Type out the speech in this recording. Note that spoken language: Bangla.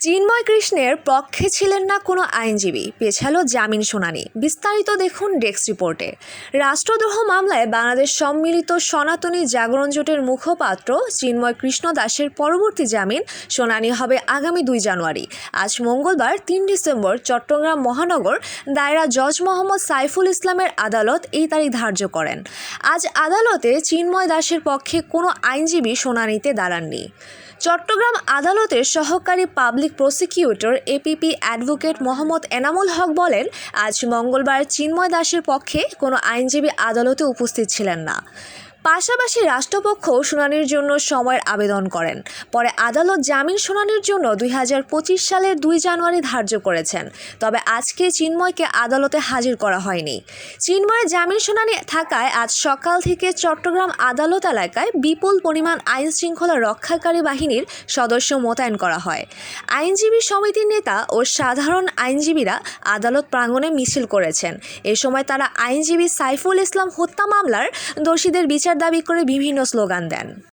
চিন্ময় কৃষ্ণের পক্ষে ছিলেন না কোনো আইনজীবী, পেছালো জামিন শুনানি। বিস্তারিত দেখুন ডেস্ক রিপোর্টে। রাষ্ট্রদ্রোহ মামলায় বাংলাদেশ সম্মিলিত সনাতনী জাগরণ জোটের মুখপাত্র চিন্ময় কৃষ্ণ দাসের পরবর্তী জামিন শুনানি হবে আগামী 2 জানুয়ারি। আজ মঙ্গলবার 3 ডিসেম্বর চট্টগ্রাম মহানগর দায়রা জজ মোহাম্মদ সাইফুল ইসলামের আদালত এই তারিখ ধার্য করেন। আজ আদালতে চিন্ময় দাসের পক্ষে কোনো আইনজীবী শুনানিতে দাঁড়াননি। চট্টগ্রাম আদালতের সহকারী public prosecutor APP advocate Mohammad Enamul Haque বলেন, আজ মঙ্গলবার চিন্ময় দাসের পক্ষে কোনো আইনজীবী আদালতে উপস্থিত ছিলেন না। পাশাপাশি রাষ্ট্রপক্ষ শুনানির জন্য সময়ের আবেদন করেন। পরে আদালত জামিন শুনানির জন্য 2025 সালের 2 জানুয়ারি ধার্য করেছেন। তবে আজকে চিন্ময়কে আদালতে হাজির করা হয়নি। চিন্ময়ের জামিন শুনানি থাকায় আজ সকাল থেকে চট্টগ্রাম আদালত এলাকায় বিপুল পরিমাণ আইন শৃঙ্খলা রক্ষাকারী বাহিনীর সদস্য মোতায়েন করা হয়। আইনজীবী সমিতির নেতা ও সাধারণ আইনজীবীরা আদালত প্রাঙ্গণে মিছিল করেছেন। এ সময় তারা আইনজীবী সাইফুল ইসলাম হত্যা মামলার দোষীদের বিচার দাবি করে বিভিন্ন স্লোগান দেন।